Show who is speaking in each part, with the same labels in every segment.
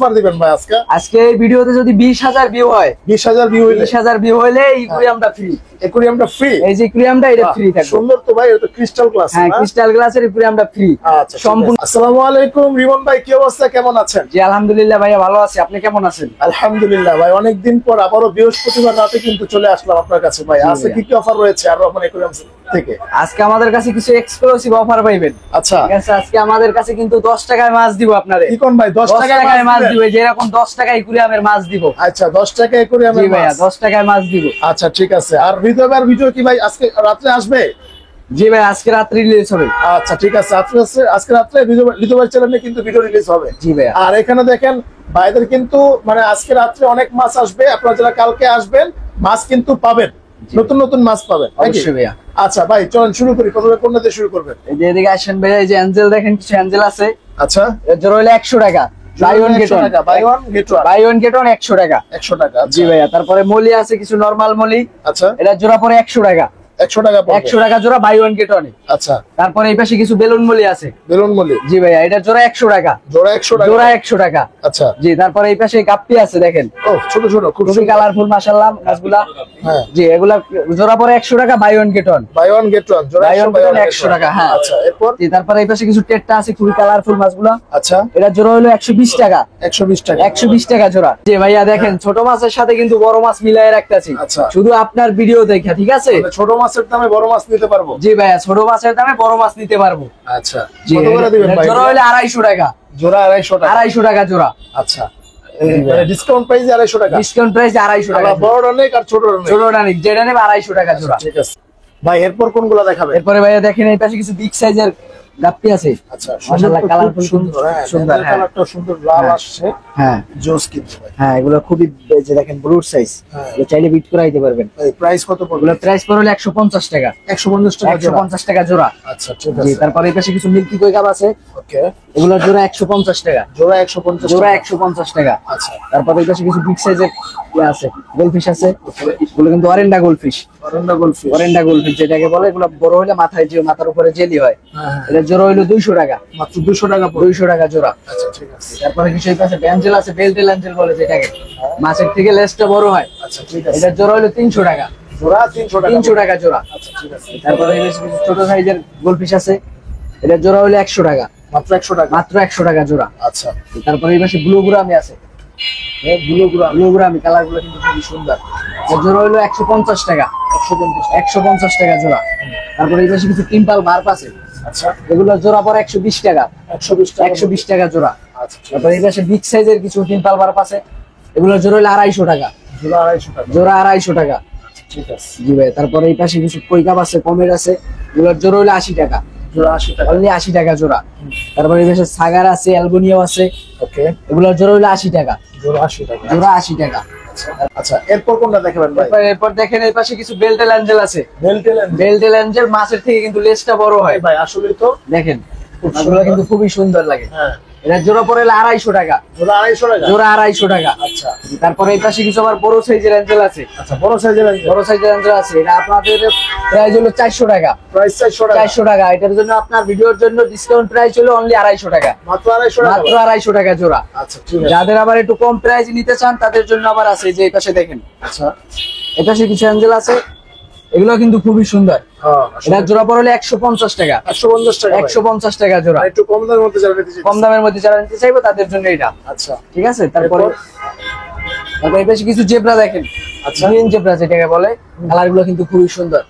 Speaker 1: Offer দিবেন ভাই আজকে?
Speaker 2: আজকে এই ভিডিওতে যদি 20,000 ভিউ হয়,
Speaker 1: 20,000 ভিউ হইলে
Speaker 2: 20,000 ভিউ হইলে অ্যাকুরিয়ামটা ফ্রি।
Speaker 1: অ্যাকুরিয়ামটা ফ্রি?
Speaker 2: এই যে অ্যাকুরিয়ামটা এটা ফ্রি থাকবে।
Speaker 1: সুন্দর তো ভাই, এটা ক্রিস্টাল গ্লাস।
Speaker 2: হ্যাঁ, ক্রিস্টাল গ্লাসের অ্যাকুরিয়ামটা ফ্রি
Speaker 1: আচ্ছা
Speaker 2: সম্পূর্ণ।
Speaker 1: আসসালামু আলাইকুম রিমন ভাই, কি অবস্থা, কেমন আছেন?
Speaker 2: জি আলহামদুলিল্লাহ ভাইয়া ভালো আছি, আপনি কেমন আছেন?
Speaker 1: আলহামদুলিল্লাহ ভাই, অনেকদিন পর আবারো বৃহস্পতিবার রাতে কিন্তু চলে আসলাম আপনার কাছে ভাই। আজকে কি কি অফার রয়েছে আর রহমান অ্যাকুরিয়াম থেকে?
Speaker 2: আজকে আমাদের কাছে কিছু এক্সক্লুসিভ অফার পাইবেন।
Speaker 1: আচ্ছা
Speaker 2: ঠিক আছে, আজকে আমাদের কাছে কিন্তু 10 টাকায় মাছ দিব আপনারে।
Speaker 1: কি কোন ভাই 10 টাকায়
Speaker 2: মাছ দিব? যেরকম 10 টাকায় অ্যাকুরিয়ামের মাছ দিব।
Speaker 1: আচ্ছা 10 টাকায় অ্যাকুরিয়ামের
Speaker 2: মাছ। জি
Speaker 1: মাছ।
Speaker 2: ভাইয়া 10 টাকায় মাছ দিব।
Speaker 1: আচ্ছা ঠিক আছে। আর ভিডিও কি ভাই আজকে রাতে আসবে?
Speaker 2: জি ভাই আজকে রাত্রে রিলিজ হবে।
Speaker 1: আচ্ছা ঠিক আছে, আজকে রাতে লিথো চ্যানেলে কিন্তু ভিডিও রিলিজ হবে।
Speaker 2: জি ভাইয়া।
Speaker 1: আর এখানে দেখেন ভাইদের কিন্তু মানে আজকে রাত্রে অনেক মাছ আসবে, আপনারা যারা কালকে আসবেন মাছ কিন্তু পাবেন, নতুন নতুন মাছ পাবেন।
Speaker 2: অবশ্যই ভাইয়া।
Speaker 1: আচ্ছা ভাই চলুন শুরু করি, প্রথমে কোনটা দিয়ে শুরু করবেন?
Speaker 2: এই যে এদিকে আসেন ভাইয়া, এই যে অ্যাঞ্জেল দেখেন, কিছু অ্যাঞ্জেল আছে।
Speaker 1: আচ্ছা
Speaker 2: এর জোড়া হলো 100 টাকা। Buy one get one. Buy one get one 100 টাকা।
Speaker 1: 100 টাকা।
Speaker 2: জি ভাইয়া। তারপরে মলি আছে কিছু নরমাল মলি।
Speaker 1: আচ্ছা
Speaker 2: এটা জোড়া পরে 100 টাকা।
Speaker 1: 100 টাকা পড়বে।
Speaker 2: 100 টাকা জোড়া বাই ওয়ান গেট ওয়ান।
Speaker 1: আচ্ছা
Speaker 2: তারপরে এই পাশে কিছু বেলুন মলি আছে।
Speaker 1: বেলুন মলি?
Speaker 2: জি ভাইয়া, এটা জোড়া 100 টাকা।
Speaker 1: জোড়া 100 টাকা।
Speaker 2: জোড়া 100 টাকা।
Speaker 1: আচ্ছা
Speaker 2: জি। তারপরে এই পাশে গাপ্পি আছে দেখেন।
Speaker 1: ও ছোট ছোট খুব
Speaker 2: খুবই কালারফুল মাশাআল্লাহ মাছগুলা।
Speaker 1: হ্যাঁ
Speaker 2: জি, এগুলা জোড়া পরে 100 টাকা buy one get one.
Speaker 1: Buy one get one জোড়া
Speaker 2: 100 টাকা। হ্যাঁ
Speaker 1: আচ্ছা এরপর?
Speaker 2: জি। তারপরে এই পাশে কিছু টেট্টা আছে খুবই কালারফুল মাছগুলা।
Speaker 1: আচ্ছা
Speaker 2: এটা জোড়া হলো 120 টাকা।
Speaker 1: 120 টাকা।
Speaker 2: 120 টাকা জোড়া। জি ভাইয়া দেখেন, ছোট মাছের সাথে কিন্তু বড় মাছ মিলায়ে রাখতেছি।
Speaker 1: আচ্ছা।
Speaker 2: শুধু আপনার ভিডিও দেখা, ঠিক আছে?
Speaker 1: মানে ছোট মাছের দামে বড় মাছ নিতে পারবো?
Speaker 2: জি ভাইয়া, ছোট মাছের দামে বড় মাছ নিতে পারবো।
Speaker 1: আচ্ছা
Speaker 2: জি।
Speaker 1: কত করে দিবেন ভাই?
Speaker 2: জোড়া হলো 250 টাকা।
Speaker 1: জোড়া 250 টাকা।
Speaker 2: 250 টাকা জোড়া।
Speaker 1: আচ্ছা মানে ডিসকাউন্ট প্রাইসে 250 টাকা।
Speaker 2: ডিসকাউন্ট প্রাইস 250 টাকা।
Speaker 1: বড় অনেক আর ছোট অনেক।
Speaker 2: ছোটটা নেই, যেটা নেবে 250 টাকা জোড়া।
Speaker 1: ঠিক আছে ভাই, এরপর কোনগুলো দেখাবেন?
Speaker 2: এরপরে ভাইয়া দেখেন এই পাশে কিছু বিগ সাইজের গাপ্পি আছে।
Speaker 1: আচ্ছা
Speaker 2: মাশাআল্লাহ কালারফুল
Speaker 1: সুন্দর। হ্যাঁ
Speaker 2: সুন্দর। হ্যাঁ
Speaker 1: কালারটা সুন্দর, লাল আসছে।
Speaker 2: হ্যাঁ
Speaker 1: জোস কিন্তু ভাই।
Speaker 2: হ্যাঁ, এগুলো খুবই যে দেখেন ব্রুড সাইজ।
Speaker 1: হ্যাঁ।
Speaker 2: এগুলো চাইলে বিট করে দিতে পারবেন।
Speaker 1: এই প্রাইস কত পড়বে?
Speaker 2: এগুলো প্রাইস পড়বে 150 টাকা।
Speaker 1: 150 টাকা জোড়া।
Speaker 2: 150 টাকা জোড়া।
Speaker 1: আচ্ছা ঠিক
Speaker 2: জি।
Speaker 1: আছে।
Speaker 2: তারপরে এই পাশে কিছু মিল্কি কই কাপ আছে।
Speaker 1: ওকে
Speaker 2: এগুলো জোড়া 150 টাকা।
Speaker 1: জোড়া 150
Speaker 2: জোড়া
Speaker 1: টাকা।
Speaker 2: 150 টাকা।
Speaker 1: আচ্ছা
Speaker 2: তারপরে এই পাশে কিছু বিগ সাইজের আছে, গোলফিশ আছে। এগুলো কিন্তু অরেন্ডা গোলফিশ।
Speaker 1: অরেন্ডা গোলফিশ।
Speaker 2: অরেন্ডা গোলফিশ যেটাকে বলে, এগুলো বড় হলে মাথায় যে মাথার উপরে জেলি হয়।
Speaker 1: হ্যাঁ
Speaker 2: এটা জোড়া হলো 200 টাকা।
Speaker 1: মাত্র 200 টাকা পড়বে।
Speaker 2: 200 টাকা জোড়া।
Speaker 1: আচ্ছা ঠিক আছে।
Speaker 2: তারপরে কিছু এই পাশে ব্যাঞ্জেল আছে, বেলটেল অ্যাঞ্জেল বলে যেটাকে, মাছের থেকে লেজটা বড় হয়।
Speaker 1: আচ্ছা ঠিক আছে।
Speaker 2: এটা জোড়া হলো 300 টাকা।
Speaker 1: জোড়া 300 টাকা।
Speaker 2: 300 টাকা জোড়া।
Speaker 1: আচ্ছা ঠিক আছে।
Speaker 2: তারপরে এই পাশে কিছু ছোট সাইজের গোলফিশ আছে। এটা জোড়া হলো 100 টাকা।
Speaker 1: মাত্র 100 টাকা।
Speaker 2: মাত্র 100 টাকা জোড়া।
Speaker 1: আচ্ছা
Speaker 2: তারপরে এই পাশে ব্লু গ্রামি আছে। ব্লু গ্রামি কালার গুলো কিন্তু খুবই সুন্দর। এর জোড়া হলো 150 টাকা। 150 টাকা জোড়া। তারপরে এই পাশে কিছু টিম্পাল বার্প আছে।
Speaker 1: আচ্ছা
Speaker 2: এগুলো জোড়া পরে 120 টাকা।
Speaker 1: 120 টাকা।
Speaker 2: 120 টাকা জোড়া।
Speaker 1: আচ্ছা ঠিক আছে।
Speaker 2: তারপরে এই পাশে বিগ সাইজের কিছু টিম্পাল বার্প আছে। এগুলো জোড়া হলো 250 টাকা।
Speaker 1: জোড়া 250 টাকা।
Speaker 2: জোড়া 250 টাকা।
Speaker 1: ঠিক আছে।
Speaker 2: জি ভাই। তারপরে এই পাশে কিছু কই কাপ আছে, কমের আছে। এগুলোর জোড়া হলো 80 টাকা।
Speaker 1: জোড়া 80 টাকা।
Speaker 2: অনলি 80 টাকা জোড়া। তারপরে এই পাশে সাগার আছে, অ্যালবোনিয়াম আছে।
Speaker 1: ওকে
Speaker 2: এগুলোর জোড়া হলো 80 টাকা।
Speaker 1: জোড়া 80 টাকা।
Speaker 2: জোড়া 80 টাকা।
Speaker 1: আচ্ছা এরপর কোনটা দেখাবেন ভাই?
Speaker 2: এরপর দেখেন এই পাশে কিছু বেলটেল অ্যাঞ্জেল আছে।
Speaker 1: বেলটেল
Speaker 2: বেলটেল অ্যাঞ্জেল মাছের থেকে কিন্তু লেজটা বড় হয়।
Speaker 1: ভাই আসলে তো
Speaker 2: দেখেন
Speaker 1: খুব
Speaker 2: মাছগুলো
Speaker 1: সুন্দর।
Speaker 2: কিন্তু খুবই সুন্দর লাগে।
Speaker 1: হ্যাঁ
Speaker 2: এটা জোড়া পড়ে 250 টাকা।
Speaker 1: জোড়া 250 টাকা।
Speaker 2: জোড়া 250 টাকা।
Speaker 1: আচ্ছা
Speaker 2: তারপরে এই পাশে কিছু আবার বড় সাইজের অ্যাঞ্জেল আছে।
Speaker 1: আচ্ছা বড় সাইজের আছে।
Speaker 2: বড় সাইজের অ্যাঞ্জেল আছে। এটা আপনাদের প্রাইস হলো 400 টাকা।
Speaker 1: প্রাইস 400 টাকা।
Speaker 2: 400 টাকা। এটার জন্য আপনার ভিডিওর জন্য ডিসকাউন্ট প্রাইস হলো অনলি 250 টাকা।
Speaker 1: মাত্র 250 টাকা।
Speaker 2: মাত্র 250 টাকা জোড়া।
Speaker 1: আচ্ছা ঠিক আছে।
Speaker 2: যাদের আবার একটু কম প্রাইস নিতে চান তাদের জন্য আবার আছে, যে এই পাশে দেখেন,
Speaker 1: আচ্ছা
Speaker 2: এই পাশে কিছু অ্যাঞ্জেল আছে। এগুলো কিন্তু খুবই সুন্দর।
Speaker 1: হ্যাঁ
Speaker 2: এটা জোড়া পড়লে 150 টাকা।
Speaker 1: 150 টাকা।
Speaker 2: 150 টাকা জোড়া।
Speaker 1: আর একটু কম দামের মধ্যে যারা নিতে চাই।
Speaker 2: কম দামের মধ্যে যারা নিতে চাইবো তাদের জন্য এটা।
Speaker 1: আচ্ছা
Speaker 2: ঠিক আছে। তারপরে এই পাশে কিছু জেব্রা দেখেন,
Speaker 1: আচ্ছা।
Speaker 2: গ্রিন জেব্রা যেটাকে বলে, কালার গুলো কিন্তু খুবই সুন্দর।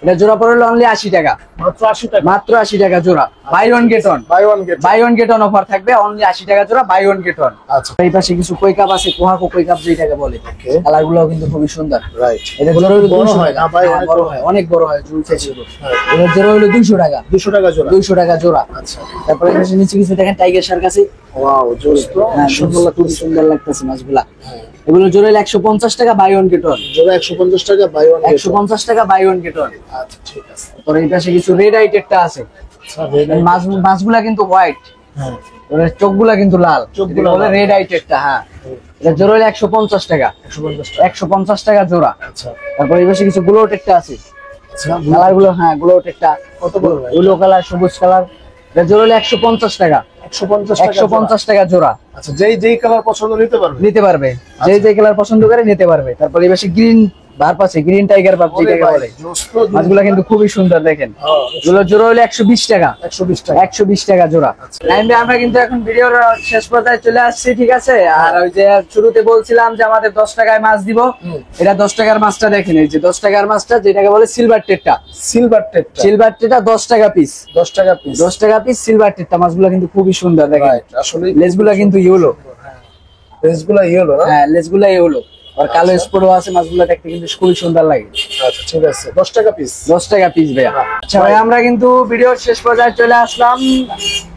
Speaker 2: এটা জোড়া পড়লে অনলি 80 টাকা।
Speaker 1: মাত্র 80 টাকা।
Speaker 2: মাত্র 80 টাকা জোড়া। Buy one get one.
Speaker 1: Buy one get.
Speaker 2: Buy one get one offer থাকবে, অনলি 80 টাকা জোড়া, বাই ওয়ান গেট ওয়ান।
Speaker 1: আচ্ছা
Speaker 2: এই পাশে কিছু কই কাপ আছে, কোহাকো কই কাপ যেটাকে বলে,
Speaker 1: ওকে
Speaker 2: কালার গুলো কিন্তু খুবই সুন্দর।
Speaker 1: রাইট।
Speaker 2: এটা জোড়া হলো
Speaker 1: বড়
Speaker 2: 200
Speaker 1: হয় না
Speaker 2: টাকা।
Speaker 1: ভাই?
Speaker 2: হ্যাঁ, বড় হয়, অনেক বড় হয়, জুল সাইজ।
Speaker 1: হ্যাঁ।
Speaker 2: এটা জোড়া হলো 200 টাকা।
Speaker 1: 200 টাকা জোড়া।
Speaker 2: 200 টাকা জোড়া।
Speaker 1: আচ্ছা
Speaker 2: তারপরে এই পাশে নিচে কিছু দেখেন টাইগার শার্ক আছে।
Speaker 1: ওয়াও জোস তো।
Speaker 2: হ্যাঁ, খুব সুন্দর লাগতেছে মাছগুলা।
Speaker 1: হ্যাঁ।
Speaker 2: এগুলো জোড়া হলো 150 টাকা, বাই ওয়ান গেট ওয়ান।
Speaker 1: জোড়া 150 টাকা বাই ওয়ান গেট।
Speaker 2: 150 টাকা, বাই ওয়ান গেট ওয়ান।
Speaker 1: আচ্ছা ঠিক আছে।
Speaker 2: তারপরে এই পাশে কিছু রেড আইটেরটা আছে।
Speaker 1: আচ্ছা রেড।
Speaker 2: মাছগুলা কিন্তু হোয়াইট,
Speaker 1: হ্যাঁ
Speaker 2: চোখগুলা কিন্তু লাল।
Speaker 1: চোখগুলা
Speaker 2: বলে
Speaker 1: লাল।
Speaker 2: রেড আইটেরটা। হ্যাঁ, এটা জোড়া হলো 150 টাকা।
Speaker 1: 150 টাকা।
Speaker 2: 150 টাকা জোড়া।
Speaker 1: আচ্ছা
Speaker 2: তারপরে এই পাশে কিছু গ্লোটেরটা আছে।
Speaker 1: আচ্ছা
Speaker 2: কালার গুলো, হ্যাঁ গ্লোটেরটা
Speaker 1: কত বড় ভাই?
Speaker 2: ইয়েলো কালার, সবুজ কালার। এটা জোড়া হলো 150 টাকা।
Speaker 1: 150 টাকা
Speaker 2: 150 টাকা জোড়া।
Speaker 1: আচ্ছা, যেই কালার পছন্দ নিতে পারবে।
Speaker 2: নিতে পারবে, যে কালার পছন্দ করে নিতে পারবে। তারপর এই পাশে গ্রিন বার্প আছে, গ্রিন টাইগার বার্প যেটাকে বলে। মাছগুলো কিন্তু খুবই সুন্দর দেখেন। এগুলো জোড়া হলো 120 টাকা। 120 টাকা জোড়া। আমরা কিন্তু এখন ভিডিওর শেষ পর্যায়ে চলে আসছি, ঠিক আছে। আর ওই যে শুরুতে বলছিলাম যে আমাদের 10 টাকায় মাছ দিব, এটা 10 টাকার মাছটা দেখেন। এই যে 10 টাকার মাছটা যেটাকে বলে সিলভার টেটটা।
Speaker 1: সিলভার টেটটা
Speaker 2: 10 টাকা পিস।
Speaker 1: 10 টাকা পিস।
Speaker 2: 10 টাকা পিস সিলভার টেটটা। মাছগুলো কিন্তু খুবই সুন্দর দেখেন।
Speaker 1: আসলে
Speaker 2: লেজগুলো কিন্তু ইয়েলো।
Speaker 1: লেজগুলো ইয়েলো না?
Speaker 2: হ্যাঁ, লেজগুলো ইয়েলো। আর কালো স্পটও আছে। মাছগুলো দেখতে কিন্তু খুবই সুন্দর লাগে।
Speaker 1: আচ্ছা, ঠিক আছে, 10 টাকা পিস।
Speaker 2: 10 টাকা পিস ভাইয়া। আচ্ছা ভাই, আমরা কিন্তু ভিডিওর শেষ পর্যায়ে চলে আসলাম।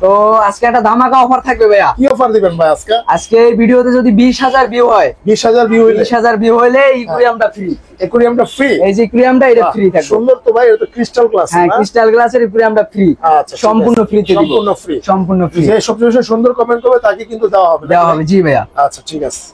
Speaker 2: তো আজকে একটা ধামাকা অফার থাকবে ভাইয়া।
Speaker 1: কি অফার দিবেন ভাই আজকে?
Speaker 2: আজকে এই ভিডিওতে যদি 20,000 ভিউ হয়,
Speaker 1: 20,000 ভিউ হইলে
Speaker 2: 20,000 ভিউ হইলে ইকুরিয়ামটা ফ্রি।
Speaker 1: অ্যাকুরিয়ামটা ফ্রি।
Speaker 2: এই যে ইকুরিয়ামটা এটা ফ্রি থাকবে।
Speaker 1: সুন্দর তো ভাই, এটা তো ক্রিস্টাল গ্লাস।
Speaker 2: হ্যাঁ, ক্রিস্টাল গ্লাসের ইকুরিয়ামটা ফ্রি।
Speaker 1: আচ্ছা,
Speaker 2: সম্পূর্ণ ফ্রিতে দিব।
Speaker 1: সম্পূর্ণ ফ্রি।
Speaker 2: সম্পূর্ণ ফ্রি।
Speaker 1: যে সবচেয়ে বেশি সুন্দর কমেন্ট করবে তাকে কিন্তু দেওয়া হবে।
Speaker 2: জি ভাইয়া।
Speaker 1: আচ্ছা, ঠিক আছে।